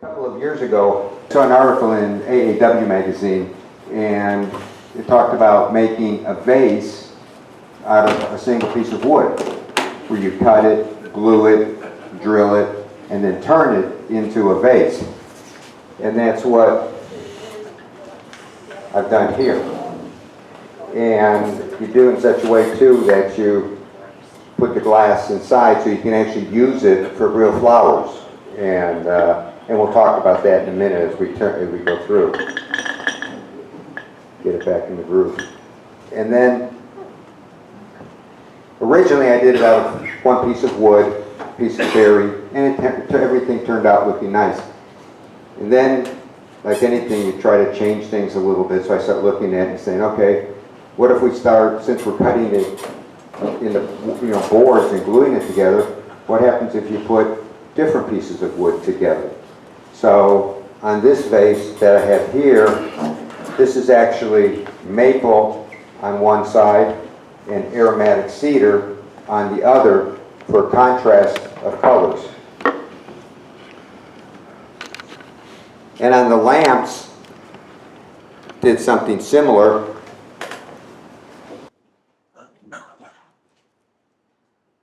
A couple of years ago, I saw an article in AAW magazine, and it talked about making a vase out of a single piece of wood, where you cut it, glue it, drill it, and then turn it into a vase. And that's what I've done here. And you do it in such a way too that you put the glass inside so you can actually use it for real flowers. And we'll talk about that in a minute as we go through. Get it back in the groove. And then, originally I did it out of one piece of wood, piece of berry, and everything turned out looking nice. And then, like anything, you try to change things a little bit, so I start looking at it and saying, okay, what if we start, since we're cutting it in the boards and gluing it together, what happens if you put different pieces of wood together? So on this vase that I have here, this is actually maple on one side and aromatic cedar on the other for contrast of colors. And on the lamps, did something similar.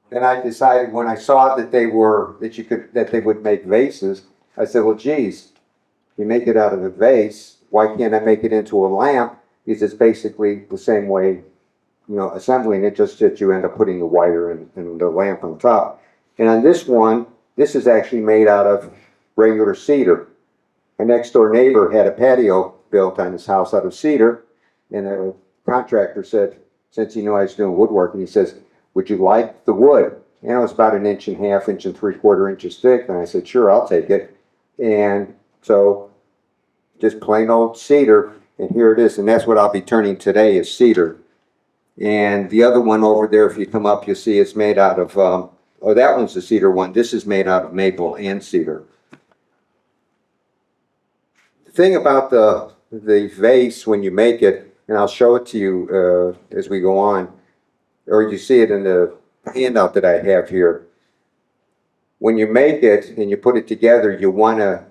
Then I decided, when I saw that they would make vases, I said, well, geez, you make it out of a vase, why can't I make it into a lamp? Because it's basically the same way, assembling it, just that you end up putting the wire and the lamp on top. And on this one, this is actually made out of regular cedar. My next door neighbor had a patio built on his house out of cedar, and the contractor said, since he knew I was doing woodworking, he says, would you like the wood? And it was about 1.5 inches, 1.75 inches thick. And I said, sure, I'll take it. And so just plain old cedar. And here it is. And that's what I'll be turning today, is cedar. And the other one over there, if you come up, you'll see it's made out of, oh, that one's the cedar one. This is made out of maple and cedar. The thing about the vase when you make it, and I'll show it to you as we go on, or you see it in the handout that I have here. When you make it and you put it together, you want to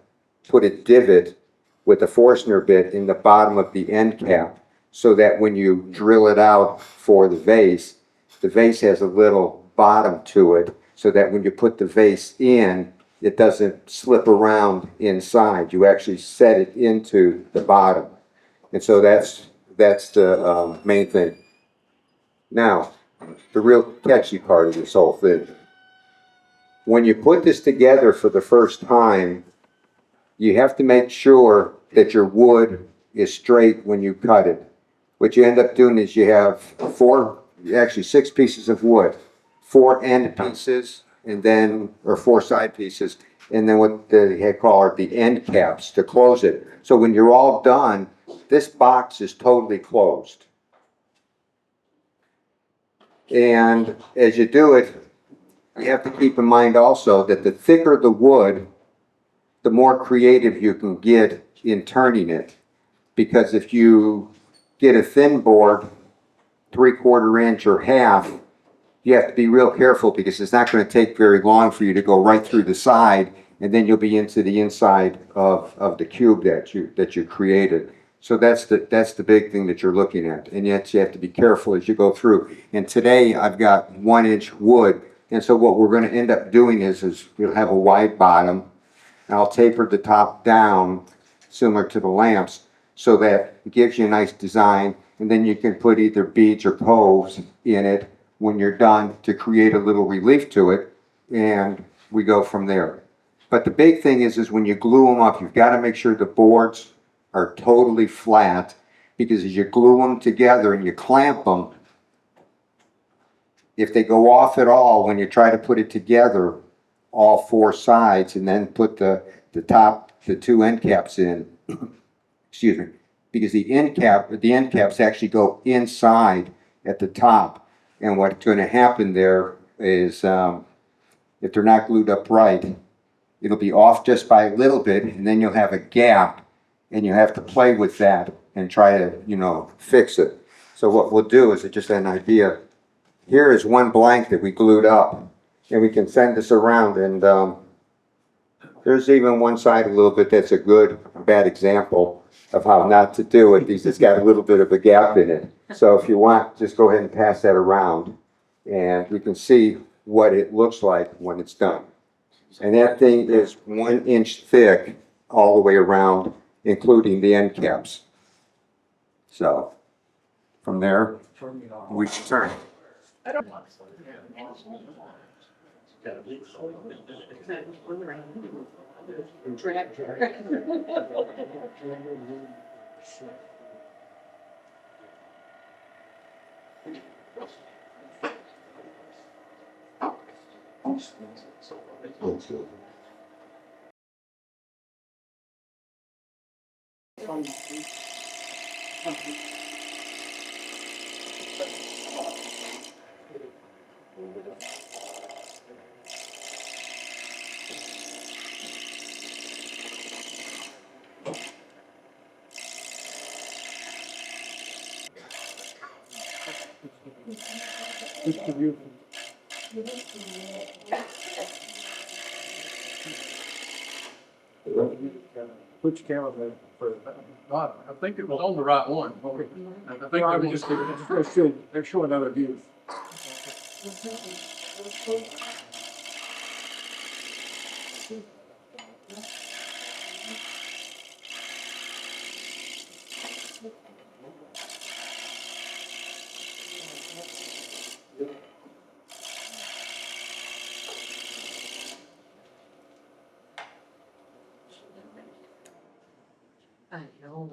put a divot with a Forstner bit in the bottom of the end cap, so that when you drill it out for the vase has a little bottom to it, so that when you put the vase in, it doesn't slip around inside. You actually set it into the bottom. And so that's the main thing. Now, the real catchy part of this whole thing. When you put this together for the first time, you have to make sure that your wood is straight when you cut it. What you end up doing is you have 6 pieces of wood, 4 end pieces, and then, or 4 side pieces, and then what they call the end caps to close it. So when you're all done, this box is totally closed. And as you do it, you have to keep in mind also that the thicker the wood, the more creative you can get in turning it. Because if you get a thin board, 3/4 inch or half, you have to be real careful, because it's not going to take very long for you to go right through the side, and then you'll be into the inside of the cube that you created. So that's the big thing that you're looking at, and yet you have to be careful as you go through. And today I've got 1-inch wood, and so what we're going to end up doing is we'll have a wide bottom, and I'll taper the top down similar to the lamps, so that it gives you a nice design, and then you can put either beads or coves in it when you're done to create a little relief to it, and we go from there. But the big thing is when you glue them up, you've got to make sure the boards are totally flat, because as you glue them together and you clamp them, if they go off at all when you try to put it together, all 4 sides, and then put the 2 end caps in, excuse me, because the end caps actually go inside at the top, and what's going to happen there is if they're not glued up right, it'll be off just by a little bit, and then you'll have a gap, and you have to play with that and try to, fix it. So what we'll do is, just an idea, here is one blank that we glued up, and we can send this around, and There's even one side a little bit that's a good, bad example of how not to do it, because it's got a little bit of a gap in it. So if you want, just go ahead and pass that around, and you can see what it looks like when it's done. And that thing is 1 inch thick all the way around, including the end caps. So from there, we can turn. Which camera for God, I think it was on the right one. I think they're showing other views. I know.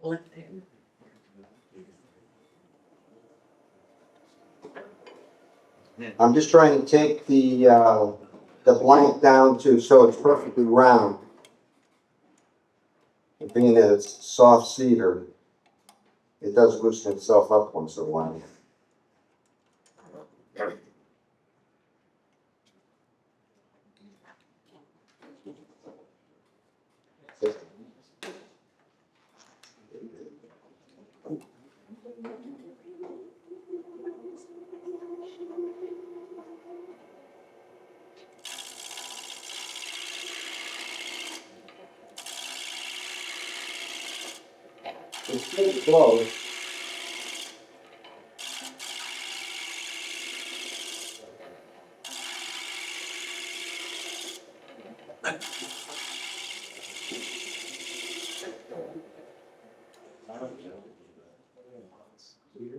Left hand. I'm just trying to take the blank down to, so it's perfectly round. Being that it's soft cedar, it does loosen itself up once in a while. It's pretty close.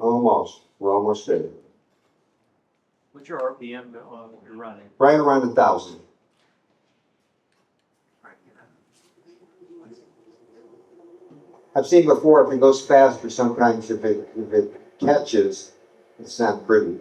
Almost. We're almost there. What's your RPM you're running? Right around 1,000. I've seen before, if it goes faster, sometimes if it catches, it's not pretty.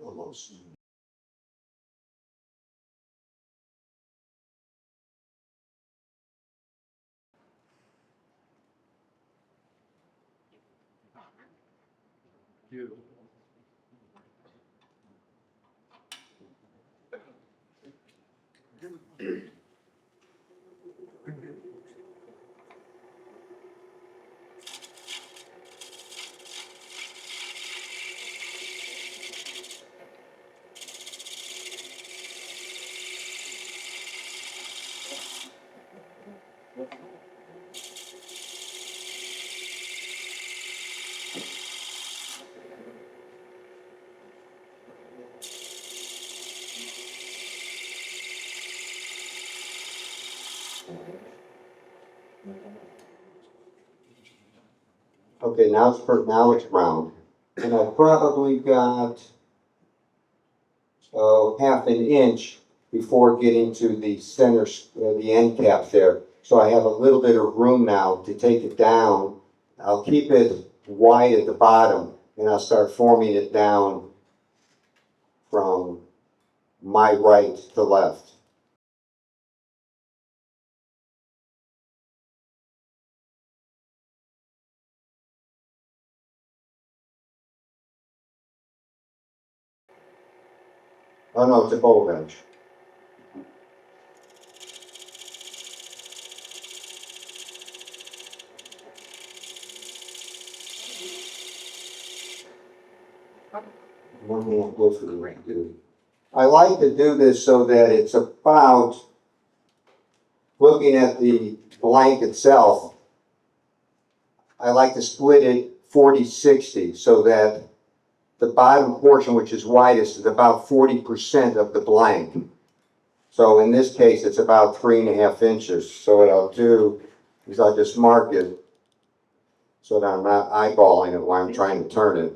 Almost. Beautiful. Okay, now it's round. And I've probably got half an inch before getting to the center, the end cap there. So I have a little bit of room now to take it down. I'll keep it wide at the bottom, and I'll start forming it down from my right to left. Oh no, it's a bow bench. One hand go for the ring, dude. I like to do this so that it's about, looking at the blank itself, I like to split it 40-60 so that the bottom portion, which is widest, is about 40% of the blank. So in this case, it's about 3.5 inches. So what I'll do is I'll just mark it so that I'm not eyeballing it while I'm trying to turn it.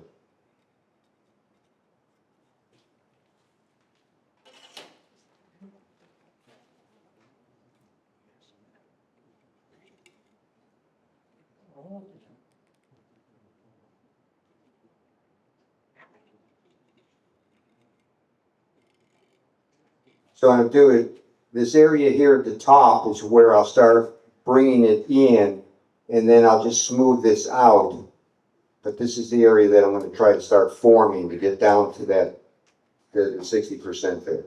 So I'm doing, this area here at the top is where I'll start bringing it in, and then I'll just smooth this out. But this is the area that I'm going to try to start forming to get down to that, the 60% there.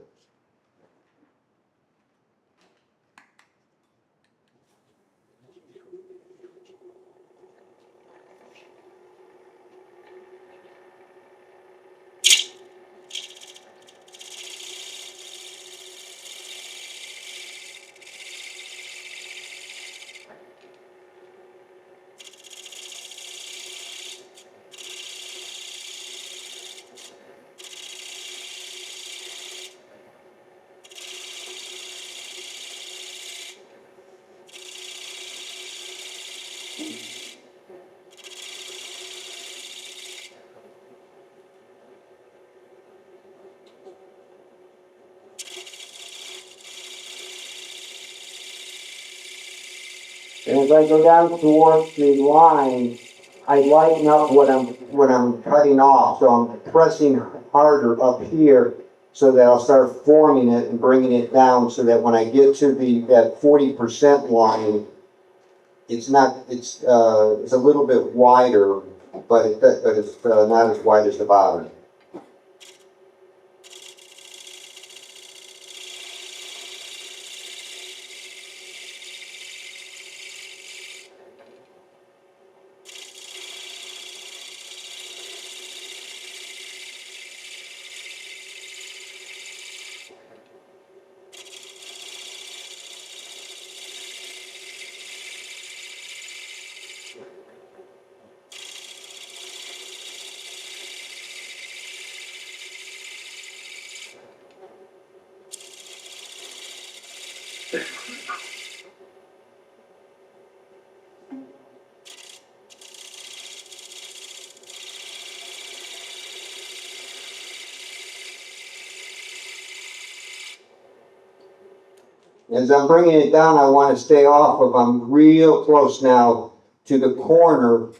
And as I go down towards the line, I lighten up what I'm cutting off. So I'm pressing harder up here so that I'll start forming it and bringing it down so that when I get to that 40% line, it's a little bit wider, but it's not as wide as the bottom. As I'm bringing it down, I want to stay off of, I'm real close now to the corner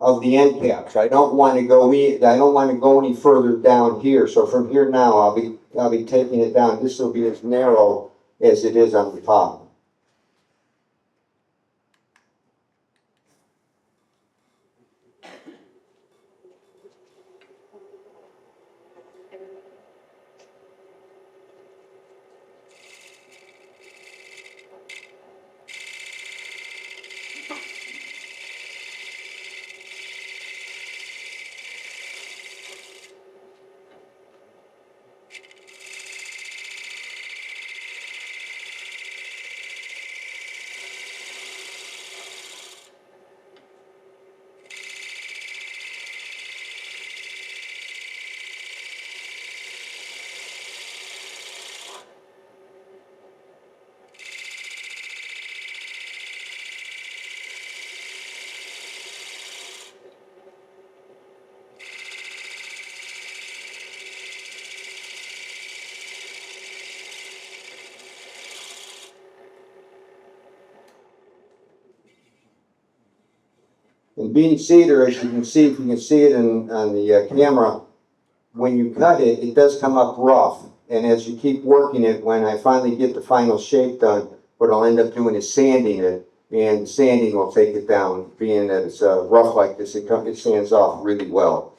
of the end caps. I don't want to go any further down here. So from here now, I'll be taking it down. This will be as narrow as it is on the top. And being cedar, as you can see, if you can see it on the camera, when you cut it, it does come up rough. And as you keep working it, when I finally get the final shape done, what I'll end up doing is sanding it, and sanding will take it down. Being that it's rough like this, it sands off really well.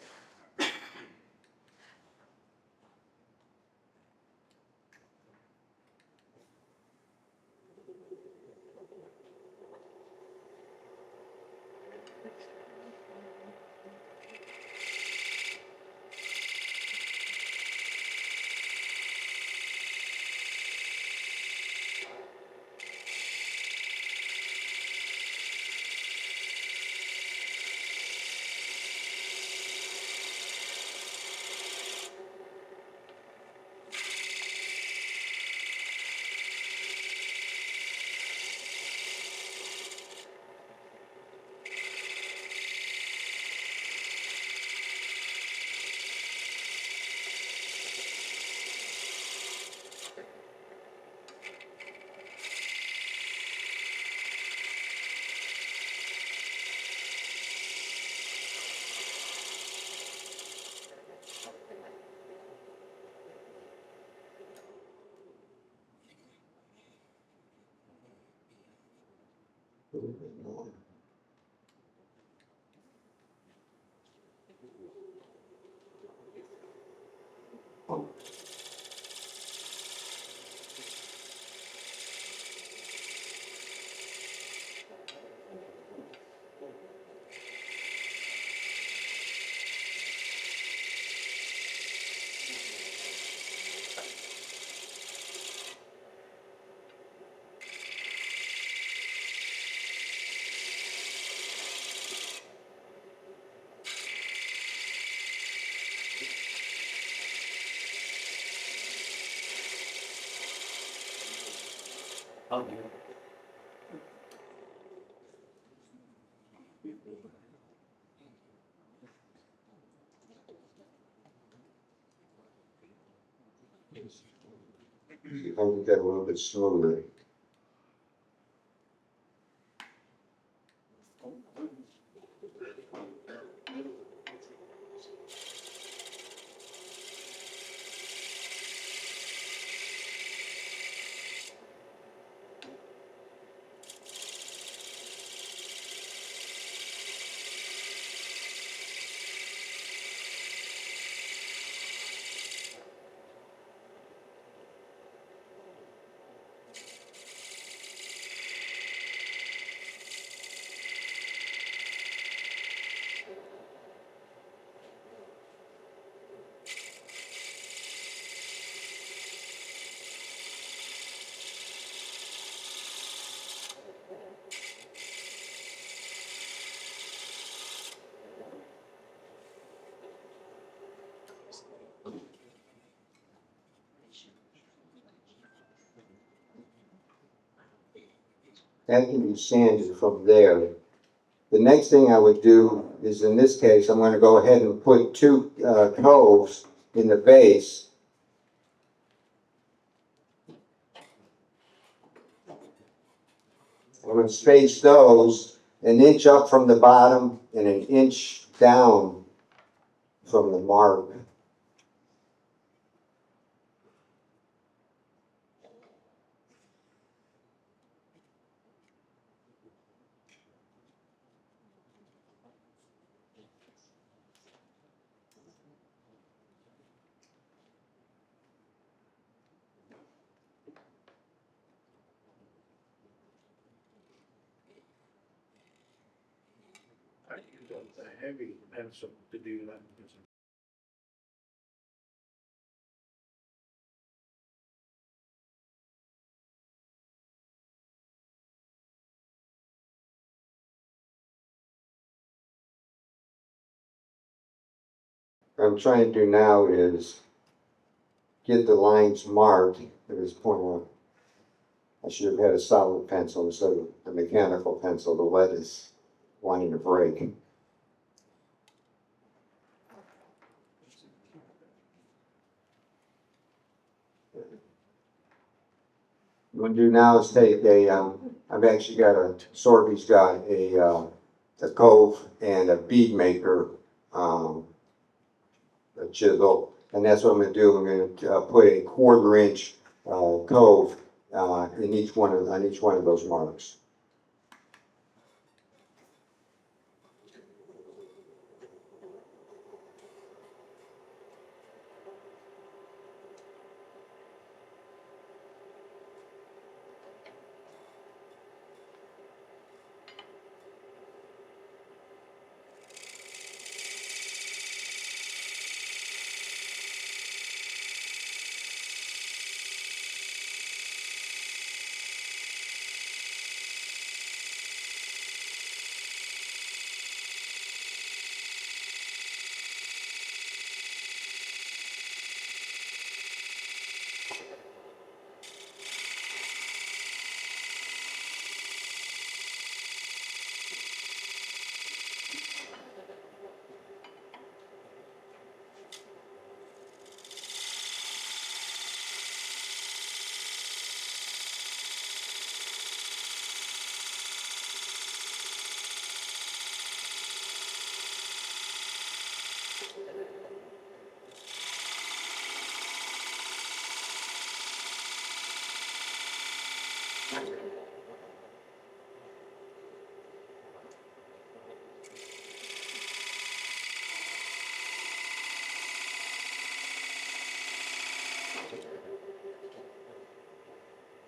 Okay. See if I can get a little bit smoother. That can be sanded from there. The next thing I would do is, in this case, I'm going to go ahead and put two coves in the base. I'm going to space those an inch up from the bottom and an inch down from the mark. I use a heavy pencil to do that. What I'm trying to do now is get the lines marked at this point. I should have had a solid pencil instead of a mechanical pencil. The lead is wanting to break. What I'm going to do now is take a, I've actually got Sorby's got a a cove and a bead maker, a chisel, and that's what I'm gonna do. I'm gonna put a 1/4 inch cove on each one of those marks.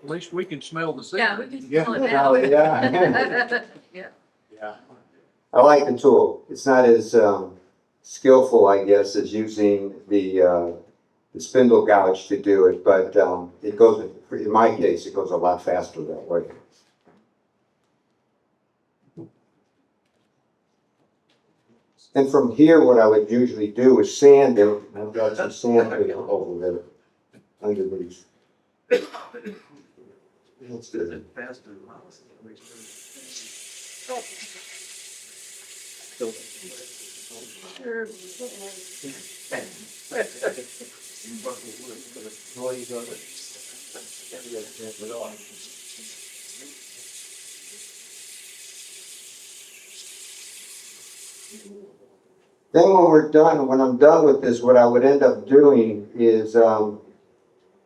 At least we can smell the Yeah, cement. we can smell it Oh, now. yeah. Yeah. Yeah. I like the tool. It's not as skillful, I guess, as using the spindle gouge to do it, but it goes, in my case, it goes a lot faster that way. And from here, what I would usually do is sand it. I've got some sand over there underneath. That's good. Faster than miles. Sure. Noise on it. Then when we're done, when I'm done with this, what I would end up doing is,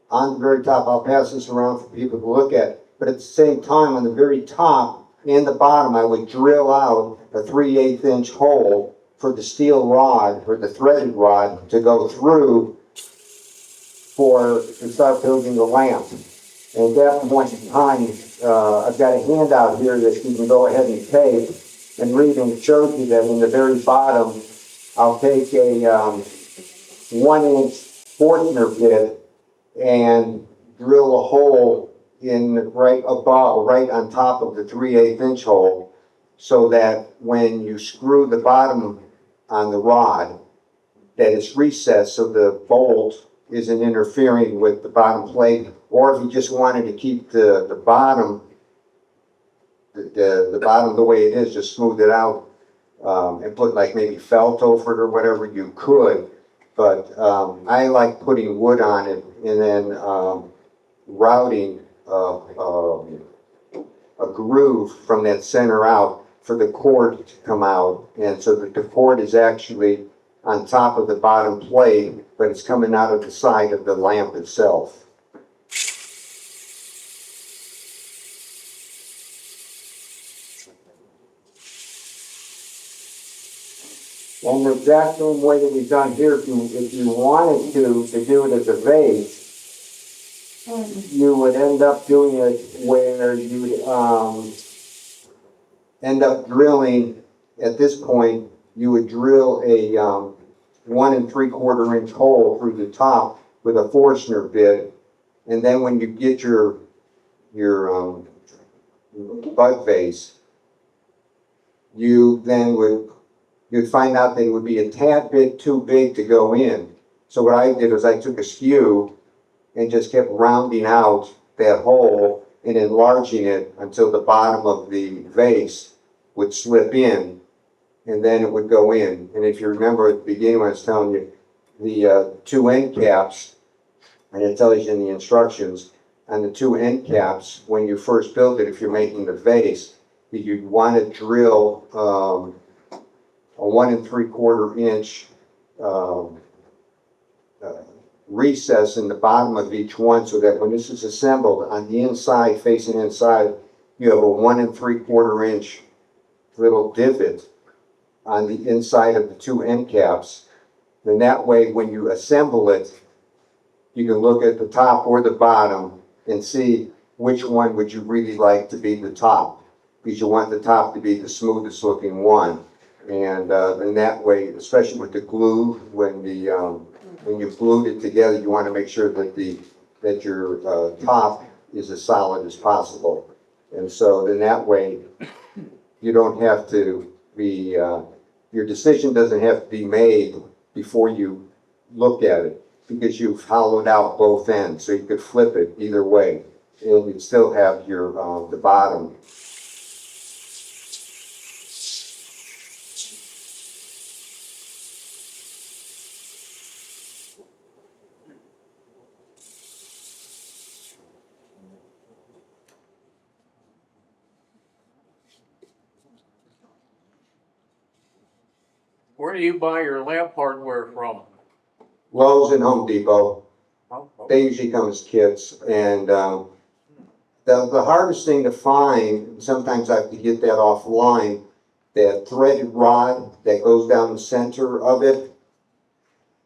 on the very top, I'll pass this around for people to look at, but at the same time, on the very top and the bottom, I would drill out a 3/8 inch hole for the steel rod, or the threaded rod, to go through to start building the lamp. And at that point in time, I've got a handout here that you can go ahead and take and read, and it shows you that in the very bottom, I'll take a 1-inch Forstner bit and drill a hole in right above, right on top of the 3/8 inch hole, so that when you screw the bottom on the rod, that it's recessed so the bolt isn't interfering with the bottom plate. Or if you just wanted to keep the bottom, the bottom the way it is, just smooth it out, and put like maybe felt over it or whatever, you could. But I like putting wood on it and then routing a groove from that center out for the cord to come out. And so that the cord is actually on top of the bottom plate, but it's coming out of the side of the lamp itself. And the exact same way that we've done here, if you wanted to do it as a vase, you would end up doing it where you would end up drilling, at this point, you would drill a 1 3/4 inch hole through the top with a Forstner bit, and then when you get your bud vase, you'd find out they would be a tad bit too big to go in. So what I did is I took a skew and just kept rounding out that hole and enlarging it until the bottom of the vase would slip in, and then it would go in. And if you remember at the beginning when I was telling you, the 2 end caps, and it tells you in the instructions, on the 2 end caps, when you first build it, if you're making the vase, you'd want to drill a 1 3/4 inch recess in the bottom of each one, so that when this is assembled on the inside, facing inside, you have a 1 3/4 inch little divot on the inside of the two end caps. Then that way, when you assemble it, you can look at the top or the bottom and see which one would you really like to be the top, because you want the top to be the smoothest looking one. And that way, especially with the glue, when you've glued it together, you want to make sure that your top is as solid as possible. And so then that way, you don't have to be, your decision doesn't have to be made before you look at it, because you've hollowed out both ends, so you could flip it either way, and you'd still have your the bottom. Where do you buy your lamp hardware from? Lowe's and Home Depot. Oh, They usually come as kits, and the hardest thing to find, sometimes I have to get that offline, that threaded rod that goes down the center of it.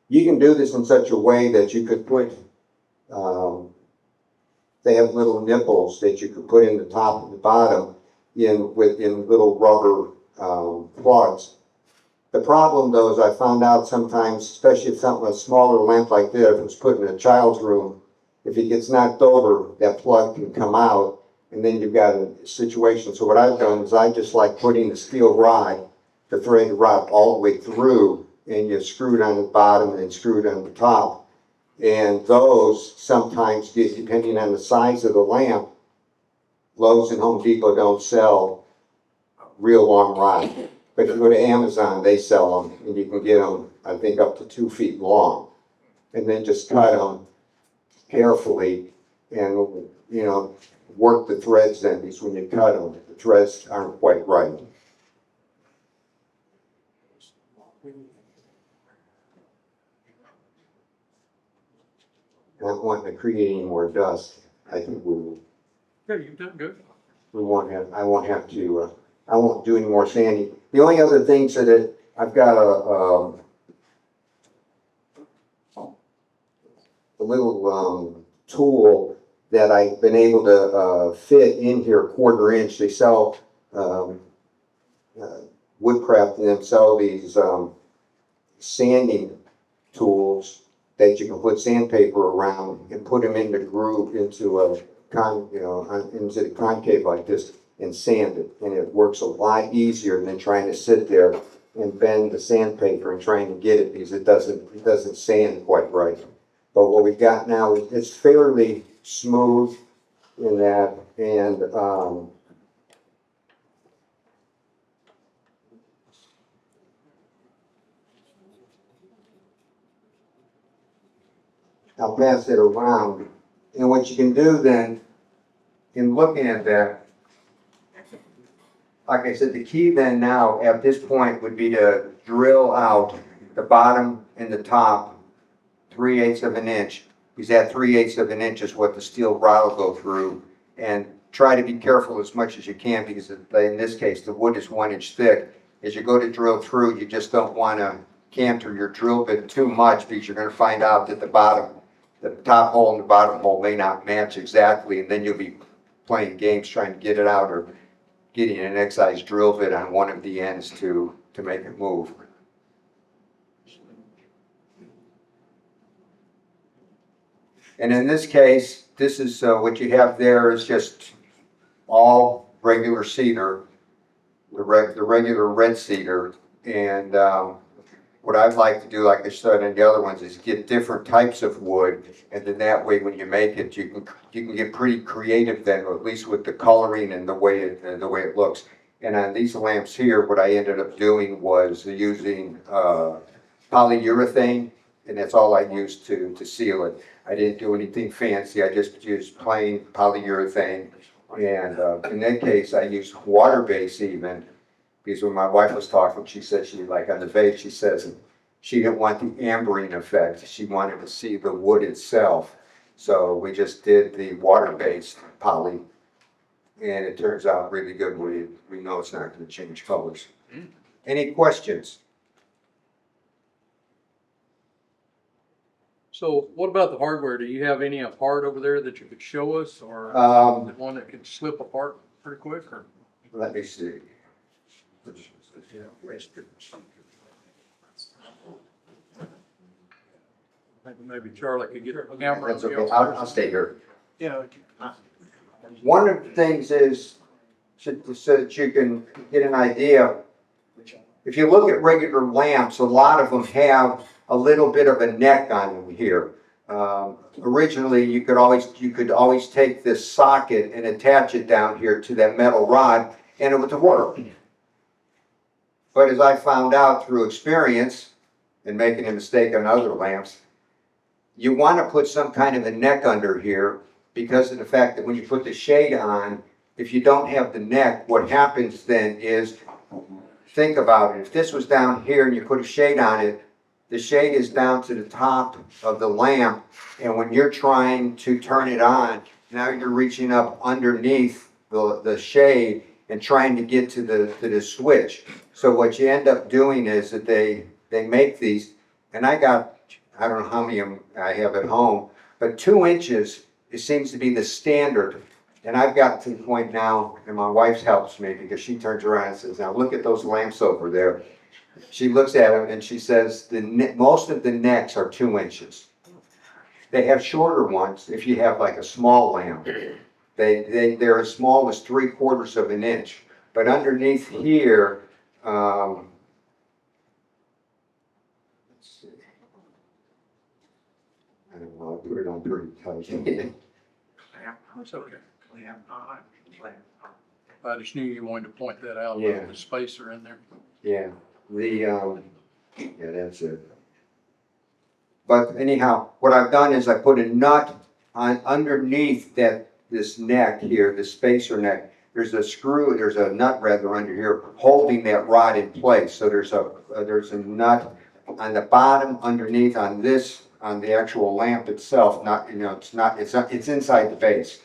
You can do this in such a way that you could put, they have little nipples that you could put in the top and the bottom in little rubber plugs. The problem though is I found out sometimes, especially if something, a smaller lamp like this, if it was put in a child's room, if it gets knocked over, that plug can come out, and then you've got a situation. So what I've done is I just like putting the steel rod, the threaded rod, all the way through, and you screw it on the bottom and then screw it on the top. And those sometimes get, depending on the size of the lamp, Lowe's and Home Depot don't sell real long rods. But if you go to Amazon, they sell them, and you can get them, I think, up to 2 feet long. And then just cut them carefully and, you know, work the threads in, because when you cut them, the threads aren't quite right. Not wanting to create any more dust. I think yeah, you've done good. I won't do any more sanding. The only other things that I've got a little tool that I've been able to fit in here, 1/4 inch. They sell Woodcraft, and them sell these sanding tools that you can put sandpaper around and put them in the groove into a into the concave like this and sand it. And it works a lot easier than trying to sit there and bend the sandpaper and trying to get it, because it doesn't sand quite right. But what we've got now is it's fairly smooth in that, and I'll pass it around. And what you can do then, in looking at that, like I said, the key then now at this point would be to drill out the bottom and the top 3/8 of an inch, because that 3/8 of an inch is what the steel rod will go through. And try to be careful as much as you can, because in this case, the wood is 1 inch thick. As you go to drill through, you just don't want to canter your drill bit too much, because you're going to find out that the top hole and the bottom hole may not match exactly, and then you'll be playing games trying to get it out, or getting an excised drill bit on one of the ends to make it move. And in this case, this is what you have there is just all regular cedar, the regular red cedar. And what I'd like to do, like I said in the other ones, is get different types of wood, and then that way when you make it, you can get pretty creative then, at least with the coloring and the way it looks. And on these lamps here, what I ended up doing was using polyurethane, and that's all I used to seal it. I didn't do anything fancy. I just used plain polyurethane, And in that case, I use water base even, because when my wife was talking, she said she, like on the vase, she says she didn't want the ambering effect. She wanted to see the wood itself. So we just did the water-based poly, and it turns out really good. We know it's not going to change colors. Any questions? So what about the hardware? Do you have any apart over there that you could show us, or one that could slip apart pretty quick, or? Let me see. Maybe Charlie could get a camera. That's okay. I'll stay here. Yeah. One of the things is, so that you can get an idea, if you look at regular lamps, a lot of them have a little bit of a neck on them here. Originally, you could always take this socket and attach it down here to that metal rod, and it would work. But as I found out through experience and making a mistake on other lamps, you want to put some kind of a neck under here because of the fact that when you put the shade on, if you don't have the neck, what happens then is, think about it, if this was down here and you put a shade on it, the shade is down to the top of the lamp, and when you're trying to turn it on, now you're reaching up underneath the shade and trying to get to the switch. So what you end up doing is that they make these, and I don't know how many of them I have at home, but 2 inches, it seems to be the standard. And I've gotten to the point now, and my wife helps me because she turns around and says, now look at those lamps over there. She looks at them and she says, most of the necks are 2 inches. They have shorter ones if you have like a small lamp. They're as small as 3/4 of an inch. But underneath here, let's see. I don't know, I'll put it on pretty tight. It's okay. I just knew you wanted to point that out, Yeah. the spacer in there. Yeah, yeah, that's it. But anyhow, what I've done is I put a nut on underneath this neck here, this spacer neck. There's a nut rather under here holding that rod in place. So there's a nut on the bottom underneath on the actual lamp itself. It's inside the base.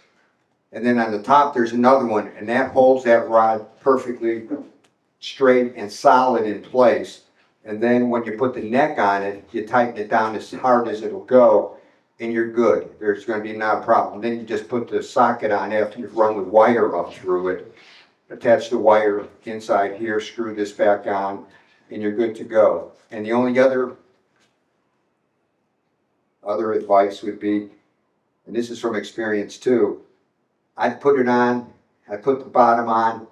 And then on the top there's another one, and that holds that rod perfectly straight and solid in place. And then when you put the neck on it, you tighten it down as hard as it'll go, and you're good. There's going to be not a problem. Then you just put the socket on after you've run the wire up through it, attach the wire inside here, screw this back on, and you're good to go. And the only other advice would be, and this is from experience too, I'd put it on, I'd put the bottom on,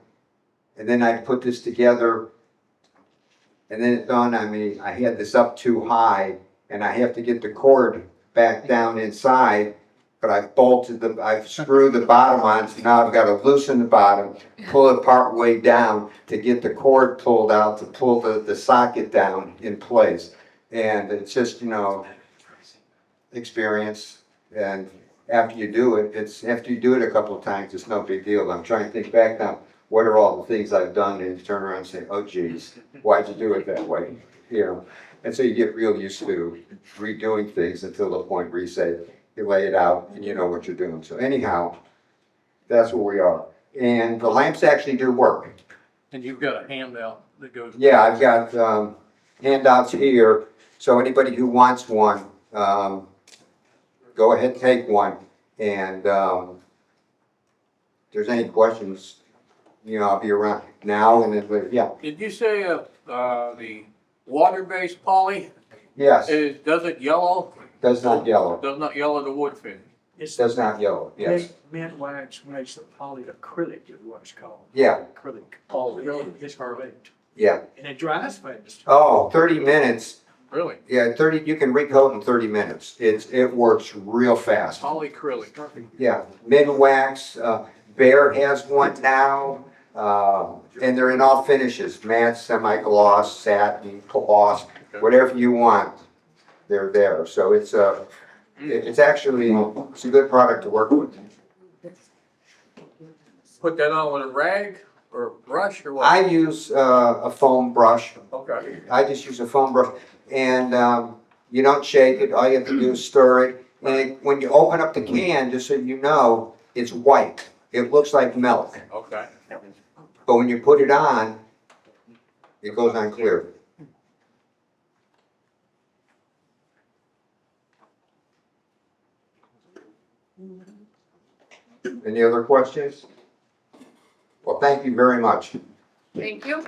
and then I'd put this together, and then it dawned on me, I had this up too high, and I have to get the cord back down inside, but I've screwed the bottom on, so now I've got to loosen the bottom, pull it part way down to get the cord pulled out, to pull the socket down in place. And it's just, experience, and after you do it a couple of times, it's no big deal. I'm trying to think back now, what are all the things I've done, and you turn around and say, oh geez, why'd you do it that way? And so you get real used to redoing things until the point where you say, you lay it out and you know what you're doing. So anyhow, that's where we are. And the lamps actually do work. And you've got a handout that goes. Yeah, I've got handouts here. So anybody who wants one, go ahead and take one. And if there's any questions, I'll be around now and then later. Yeah. Did you say, the water-based poly, Yes. doesn't yellow? Does not yellow. Does not yellow the wood finish? Does not yellow. Yes. Mint wax makes the polyacrylic is what it's called. Yeah. Acrylic. Oh, really? It's carbonate. Yeah. And it dries fast. Oh, 30 minutes. Really? Yeah, you can recoat in 30 minutes. It works real fast. Polyacrylic. Yeah, mid wax. Bear has one now, and they're in all finishes: matte, semi-gloss, satin, gloss, whatever you want. They're there. So it's actually a good product to work with. put that on with a rag or a brush or what? I use a foam brush. Okay, I just use a foam brush, and you don't shake it. All you have to do is stir it. And when you open up the can, just so you know, it's white. It looks like milk. okay. But when you put it on, it goes on clear. Any other questions? Well, thank you very much. Thank you.